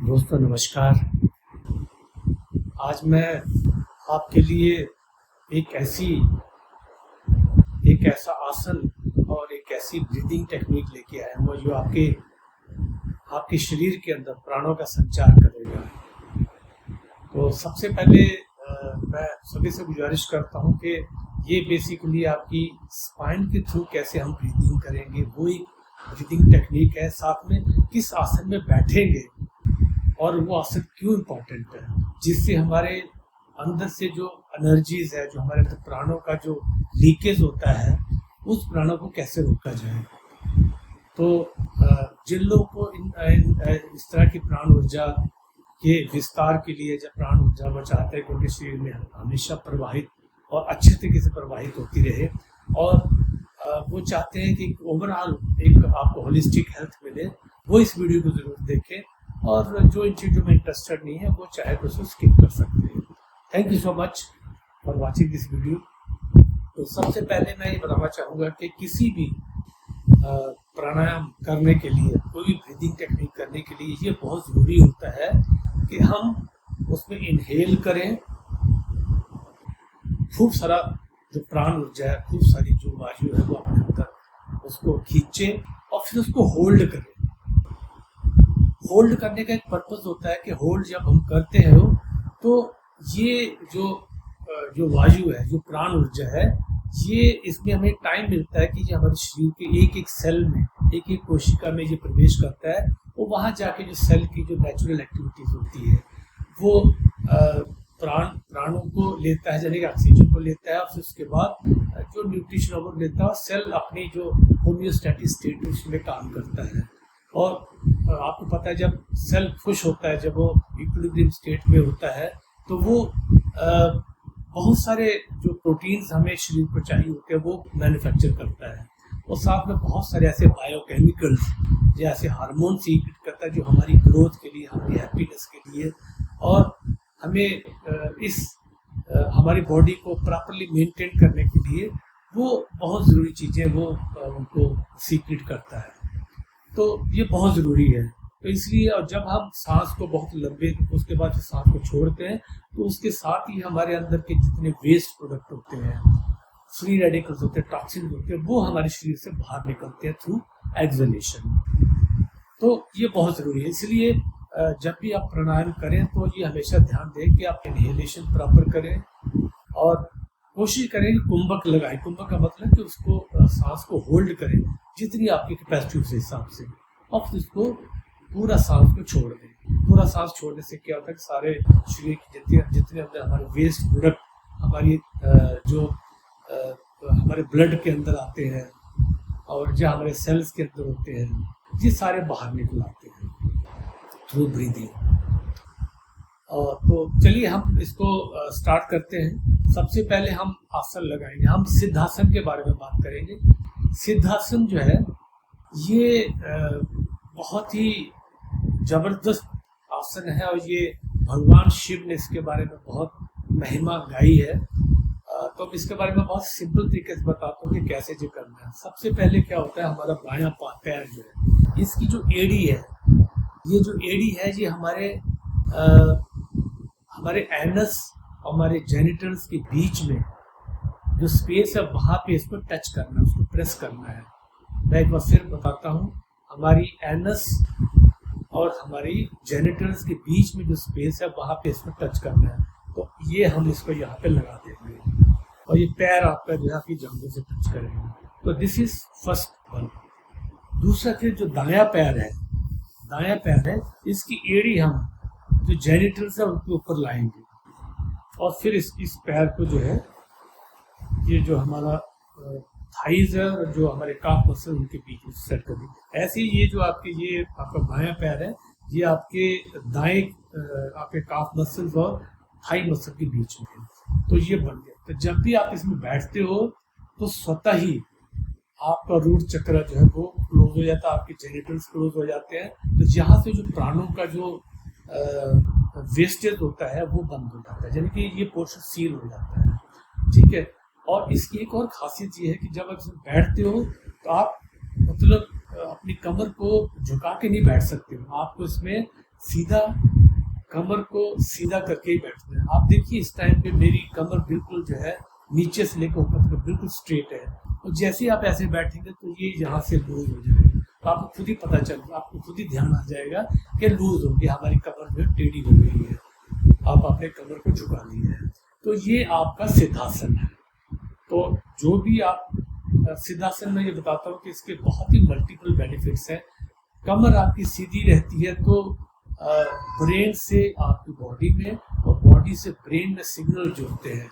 दोस्तों नमस्कार। आज मैं आपके लिए एक ऐसा आसन और एक ऐसी ब्रीदिंग टेक्निक लेके आया हूँ जो आपके शरीर के अंदर प्राणों का संचार करेगा। तो सबसे पहले मैं सभी से गुजारिश करता हूँ कि ये बेसिकली आपकी स्पाइन के थ्रू कैसे हम ब्रीदिंग करेंगे, वो एक ब्रीदिंग टेक्निक है। साथ में किस आसन में बैठेंगे और वो आसन क्यों इम्पोर्टेंट है, जिससे हमारे अंदर से जो एनर्जीज है, जो हमारे अंदर प्राणों का जो लीकेज होता है, उस प्राणों को कैसे रोका जाए। तो जिन लोगों को इस तरह की प्राण ऊर्जा के विस्तार के लिए जब प्राण ऊर्जा वो चाहते हैं कि उनके शरीर में हमेशा प्रवाहित और अच्छे तरीके से प्रवाहित होती रहे, और वो चाहते हैं कि ओवरऑल एक आपको होलिस्टिक हेल्थ मिले, वो इस वीडियो को जरूर देखें। और जो इन चीज़ों में इंटरेस्टेड नहीं है वो चाहे तो उसको स्किप कर सकते हैं। Thank you so much for watching this video. तो सबसे पहले मैं ये बताना चाहूँगा कि किसी भी प्राणायाम करने के लिए, कोई भी ब्रीदिंग टेक्निक करने के लिए ये बहुत ज़रूरी होता है कि हम उसमें इनहेल करें, खूब सारा जो प्राण ऊर्जा है, खूब सारी जो वायु है वो अपने अंदर उसको खींचें और फिर उसको होल्ड करें। होल्ड करने का एक पर्पस होता है कि होल्ड जब हम करते हैं तो ये जो वायु है, जो प्राण ऊर्जा है, ये इसमें हमें टाइम मिलता है कि ये हमारे शरीर के एक एक सेल में, एक एक कोशिका में ये प्रवेश करता है। वो वहाँ जाके जो सेल की जो नेचुरल एक्टिविटीज होती है वो प्राणों को लेता है, यानी कि ऑक्सीजन को लेता है, और फिर उसके बाद जो न्यूट्रिशन वो लेता है, सेल अपनी जो होम्योस्टैटिक स्टेट उसमें काम करता है। और आपको पता है जब सेल खुश होता है, जब वो इक्विलिब्रियम स्टेट में होता है, तो वो बहुत सारे जो प्रोटीन्स हमें शरीर को चाहिए होते हैं वो मैन्युफैक्चर करता है। और साथ में बहुत सारे ऐसे बायोकेमिकल्स जैसे हार्मोन सीक्रेट करता है जो हमारी ग्रोथ के लिए, हमारी हैप्पीनेस के लिए, और हमें हमारी बॉडी को प्रॉपरली मेंटेन करने के लिए वो बहुत ज़रूरी चीज़ें वो उनको सीक्रेट करता है। तो ये बहुत ज़रूरी है। तो इसलिए और जब हम सांस को बहुत लंबे, उसके बाद फिर सांस को छोड़ते हैं, तो उसके साथ ही हमारे अंदर के जितने वेस्ट प्रोडक्ट होते हैं, फ्री रेडिकल्स होते हैं, टॉक्सिन होते हैं, वो हमारे शरीर से बाहर निकलते हैं थ्रू एक्सहेलेशन। तो ये बहुत ज़रूरी है। इसलिए जब भी आप प्राणायाम करें तो ये हमेशा ध्यान दें कि आप इनहेलेशन प्रॉपर करें और कोशिश करें कि कुंभक लगाएं। कुंभक का मतलब कि उसको सांस को होल्ड करें जितनी आपकी कैपेसिटी उस हिसाब से, और फिर उसको पूरा सांस को छोड़ दें। पूरा सांस छोड़ने से क्या होता है कि सारे शरीर की जितने अंदर हमारे वेस्ट प्रोडक्ट हमारी हमारे ब्लड के अंदर आते हैं और जो हमारे सेल्स के अंदर होते हैं, ये सारे बाहर निकल आते हैं थ्रू ब्रीदिंग। तो चलिए हम इसको स्टार्ट करते हैं। सबसे पहले हम आसन लगाएंगे। हम सिद्धासन के बारे में बात करेंगे। सिद्धासन जो है ये बहुत ही जबरदस्त आसन है, और ये भगवान शिव ने इसके बारे में बहुत महिमा गाई है। तो अब इसके बारे में बहुत सिंपल तरीके से बताता हूँ कि कैसे जो करना है। सबसे पहले क्या होता है, हमारा बायां पैर जो है, इसकी जो एड़ी है, ये जो एड़ी है ये हमारे एनस और हमारे जेनिटल्स के बीच में जो स्पेस है वहाँ पे इसको टच करना है, उसको प्रेस करना है। मैं एक बार फिर बताता हूँ, हमारी एनस और हमारी जेनिटल्स के बीच में जो स्पेस है वहाँ पे इसको टच करना है। तो ये हम इसको यहाँ पे लगा देंगे और ये पैर आपका जो है आपकी जांघों से टच करेंगे। तो दिस इज फर्स्ट वन। दूसरा फिर जो दायां पैर है, इसकी एड़ी हम जो जेनिटल्स है उनके ऊपर लाएंगे, और फिर इस पैर को जो है, ये जो हमारा थाइज है और जो हमारे काफ मसल उनके बीच में सेट कर देंगे। ऐसे ही ये आपका बायां पैर है, ये आपके दाएं आपके काफ मसल्स और थाई मसल के बीच में है। तो ये बन गया। तो जब भी आप इसमें बैठते हो तो स्वतः ही आपका रूट चक्र जो है वो क्लोज हो जाता है, आपके जेनिटल्स क्लोज हो जाते हैं। तो यहाँ से जो प्राणों का जो वेस्टेज होता है वो बंद हो जाता है, यानी कि ये पोर्शन सील हो जाता है। ठीक है। और इसकी एक और खासियत ये है कि जब आप इसमें बैठते हो तो आप मतलब अपनी कमर को झुका के नहीं बैठ सकते हो, आपको इसमें सीधा, कमर को सीधा करके ही बैठना है। आप देखिए इस टाइम पे मेरी कमर बिल्कुल जो है नीचे से लेकर ऊपर तक बिल्कुल स्ट्रेट है, और जैसे ही आप ऐसे बैठेंगे तो ये यहाँ से लूज हो जाएगा, तो आपको खुद ही पता चल, आपको खुद ही ध्यान आ जाएगा कि लूज हो गया, हमारी कमर जो है टेढ़ी हो गई है, आप अपने कमर को झुका दिए हैं। तो ये आपका सिद्धासन है। तो जो भी आप सिद्धासन में ये बताता हूँ कि इसके बहुत ही मल्टीपल बेनिफिट्स हैं। कमर आपकी सीधी रहती है तो ब्रेन से आपकी बॉडी में और बॉडी से ब्रेन में सिग्नल जुड़ते हैं,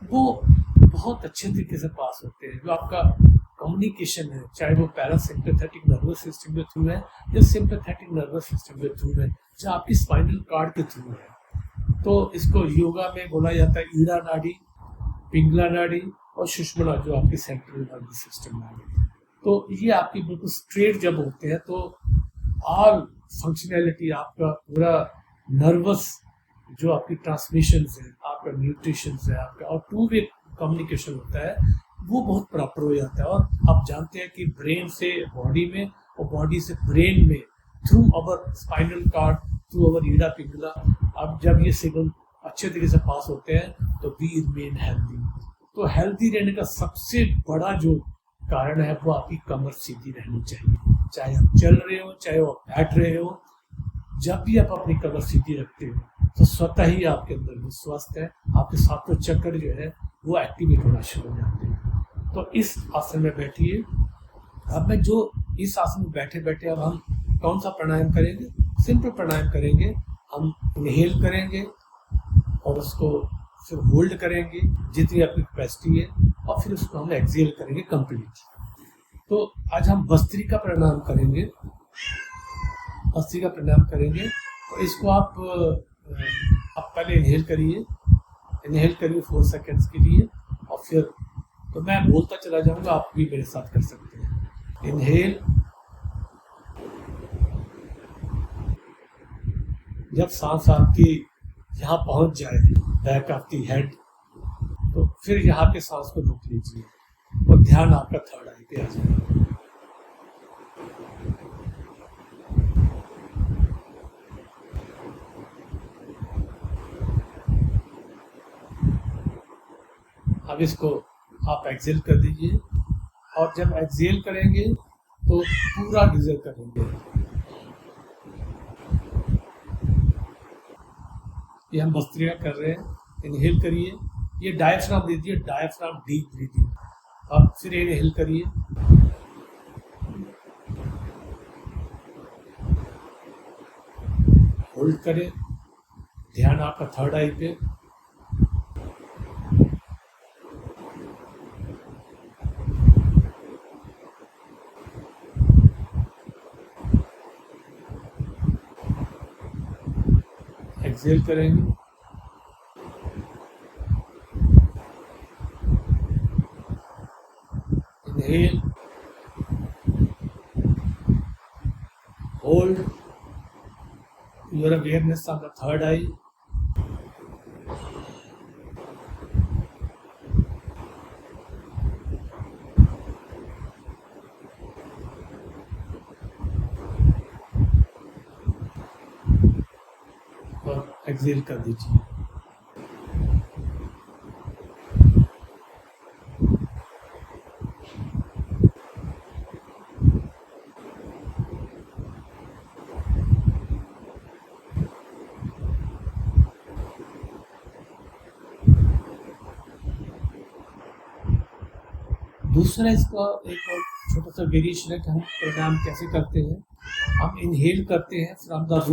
वो बहुत अच्छे तरीके से पास होते हैं। जो आपका कम्युनिकेशन है, चाहे वो पैरासिम्पैथेटिक नर्वस सिस्टम के थ्रू है या सिंपैथेटिक नर्वस सिस्टम के थ्रू है, जो आपकी स्पाइनल कार्ड के थ्रू है। तो इसको योगा में बोला जाता है ईड़ा नाड़ी, पिंगला नाड़ी और सुषुम्ना, जो आपकी सेंट्रल नर्वस सिस्टम है। तो ये आपकी बिल्कुल स्ट्रेट जब होते हैं तो ऑल फंक्शनैलिटी, आपका पूरा नर्वस जो आपकी ट्रांसमिशन है, आपका न्यूट्रिशन है, आपका और टू वे कम्युनिकेशन होता है, वो बहुत प्रॉपर हो जाता है। और आप जानते हैं कि ब्रेन से बॉडी में और बॉडी से ब्रेन में through our spinal cord, through our Ida Pingala, अब जब ये सिग्नल अच्छे तरीके से पास होते हैं तो वी रिमेन हेल्दी। तो हेल्दी रहने का सबसे बड़ा जो कारण है वो आपकी कमर सीधी रहनी चाहिए, चाहे आप चल रहे हो, चाहे आप बैठ रहे हो। जब भी आप अपनी कमर सीधी रखते हो तो स्वतः ही आपके अंदर जो स्वस्थ है, आपके सातों चक्र जो है वो एक्टिवेट होना शुरू हो जाते हैं। तो इस आसन में बैठिए। अब मैं जो इस आसन में बैठे बैठे अब हम कौन सा प्राणायाम करेंगे, सिंपल प्राणायाम करेंगे। हम इनहेल करेंगे और उसको फिर होल्ड करेंगे जितनी आपकी कैपेसिटी है, और फिर उसको हम एक्सेल करेंगे कंप्लीटली। तो आज हम भस्त्रिका प्राणायाम करेंगे। भस्त्रिका प्राणायाम करेंगे तो इसको आप पहले इनहेल करिए 4 सेकेंड्स के लिए, और फिर तो मैं बोलता चला जाऊंगा, आप भी मेरे साथ कर सकते हैं। इनहेल, जब सांस आपकी यहाँ पहुंच जाए बैक ऑफ दी हेड, तो फिर यहाँ पे सांस को रोक लीजिए और ध्यान आपका थर्ड आई पे आ जाए। अब इसको आप एक्सेल कर दीजिए, और जब एक्सेल करेंगे तो पूरा डिजर्व करेंगे। ये हम भस्त्रिका कर रहे हैं। इनहेल करिए, ये डायफ्राम दीजिए, डायफ्राम डीप ब्रीथिंग। अब फिर इनहेल करिए, होल्ड करें, ध्यान आपका थर्ड आई पे, एक्सेल करेंगे। Inhale, hold your awareness on the third eye, और एक्सेल कर दीजिए। दूसरा इसका एक और छोटा सा वेरिएशन है कि हम प्राणायाम कैसे करते हैं। हम इनहेल करते हैं from the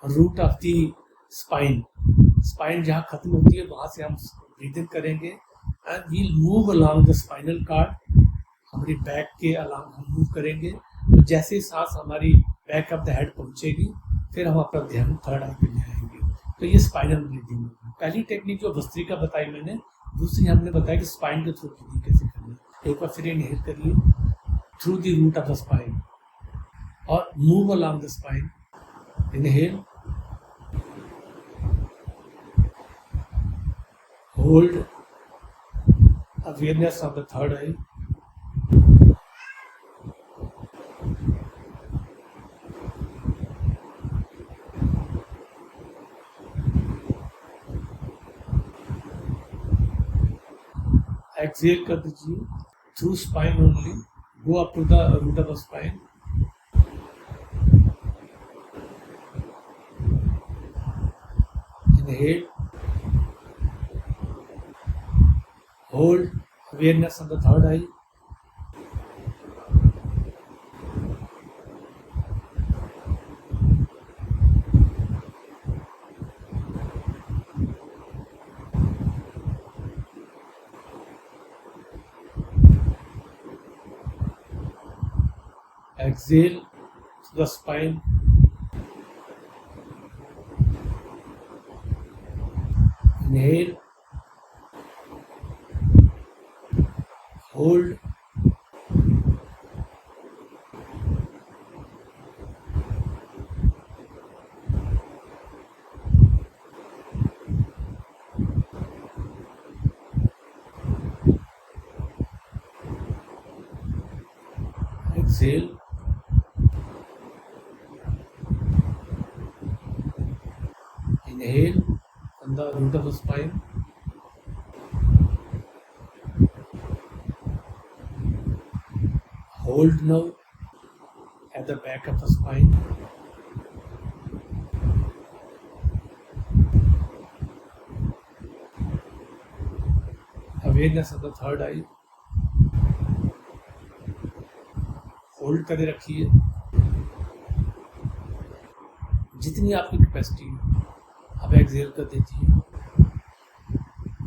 root of the spine जहाँ खत्म होती है वहां से हम ब्रीदिंग करेंगे, and we'll move along the spinal cord, हमारी बैक के अलोंग हम मूव करेंगे। तो जैसे सांस हमारी बैक ऑफ द हेड पहुंचेगी, फिर हम अपना ध्यान थर्ड आई पे ले आएंगे। तो ये स्पाइनल ब्रीदिंग होगी। पहली टेक्निक जो भस्त्रिका बताई मैंने, दूसरी हमने बताया कि स्पाइन के थ्रू ब्रीदिंग कैसे करनी है। एक बार फिर इनहेल करिए through the root of the spine और move along the spine. Inhale, hold awareness of the third eye, exhale कर दीजिए through spine only, go up to the root of the spine. Inhale, hold awareness on the third eye. Exhale to the spine. Inhale, hold, exhale, inhale from the root of the spine, hold now at the back of the spine, awareness of the third eye, hold करे रखिए जितनी आपकी capacity है। अब exhale कर दीजिए,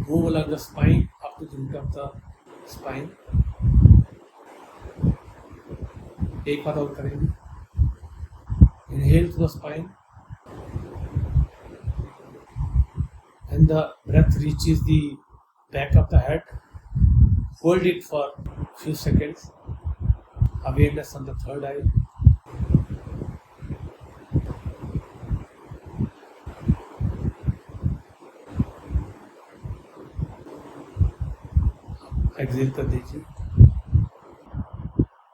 move along the spine up to the root of the spine। एक बार और करेंगे, inhale to the spine and the breath reaches the back of the head, hold it for few seconds, awareness on the third eye, exhale कर दीजिए।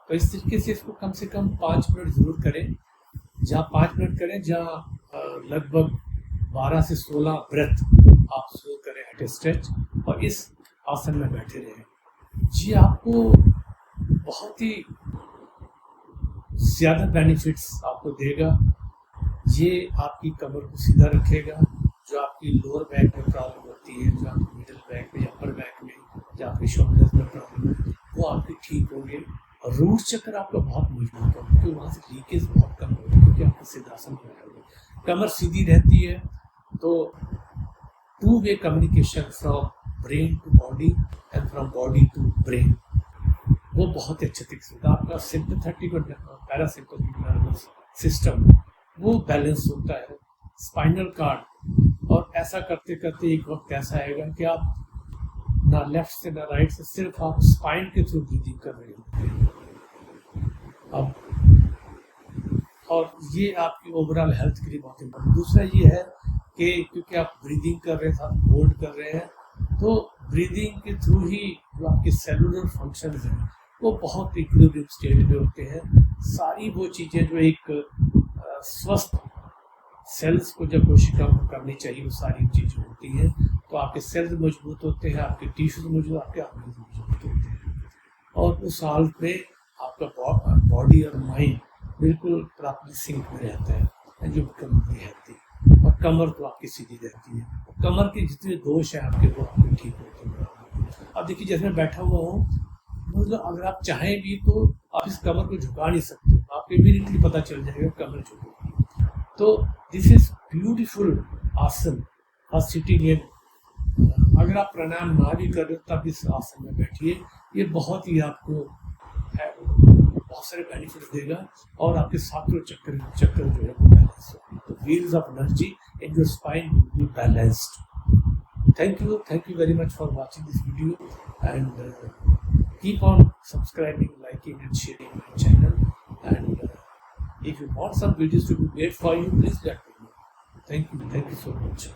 तो इस तरीके से इसको कम से कम 5 मिनट जरूर करें। जहाँ 5 मिनट करें, जहाँ लगभग 12 से 16 ब्रेथ आप शुरू करें एट ए स्ट्रेच, और इस आसन में बैठे रहें। जी आपको बहुत ही ज़्यादा बेनिफिट्स आपको देगा। ये आपकी कमर को सीधा रखेगा, जो आपकी लोअर बैक में प्रॉब्लम होती है, जो आपकी मिडिल बैक में, अपर बैक में, जो आपके शोल्डर्स में प्रॉब्लम है, वो आपकी ठीक होंगे। और रूट चक्र आपका बहुत मजबूत होगा, क्योंकि वहाँ से लीकेज बहुत कम होगी, क्योंकि आपको सिद्धासन हो। कमर सीधी रहती है तो two way communication from brain to body and from body to brain वो बहुत ही अच्छे तरीके से आपका सिंपैथेटिक और पैरासिम्पैथेटिक नर्वस सिस्टम वो बैलेंस होता है, स्पाइनल कार्ड। और ऐसा करते करते एक वक्त ऐसा आएगा कि आप ना लेफ्ट से ना राइट से, सिर्फ आप स्पाइन के थ्रू ब्रीदिंग कर रहे हो। अब और ये आपकी ओवरऑल हेल्थ के लिए बहुत इम्पोर्टेंट। दूसरा ये है कि क्योंकि आप ब्रीदिंग कर रहे हैं, आप होल्ड कर रहे हैं, तो ब्रीदिंग के थ्रू ही जो आपके सेलुलर फंक्शंस हैं वो बहुत इक्विलिब्रियम स्टेट में होते हैं। सारी वो चीज़ें जो एक स्वस्थ सेल्स को जब कोशिका को करनी चाहिए, वो सारी चीज़ें होती हैं। तो आपके सेल्स मजबूत होते हैं, आपके टिश्यूज मजबूत, आपके ऑर्गन्स मजबूत होते हैं, और उस हालत में आपका बॉडी और माइंड बिल्कुल प्रॉपर्ली सिंक में रहता है, जो कमर रहती है। और कमर तो आपकी सीधी रहती है। कमर के जितने दोष हैं आपके, वो आपके ठीक होते हैं। अब देखिए, जैसे मैं बैठा हुआ हूँ, मतलब अगर आप चाहें भी तो आप इस कमर को झुका नहीं सकते, आपको इमीडिएटली पता चल जाएगा कमर झुको। तो दिस इज ब्यूटीफुल आसन फॉर सिटिंग इन। अगर आप प्राणायाम ना भी कर रहे हो तब इस आसन में बैठिए, ये बहुत ही आपको बहुत सारे बेनिफिट देगा, और आपके सातों चक्कर जो है वो बैलेंस होगी। तो wheels of energy in your spine will be balanced. Thank you very much for watching this video, and keep on subscribing, liking and sharing my channel, and if you want some videos to be made for you, please let me know. Thank you so much.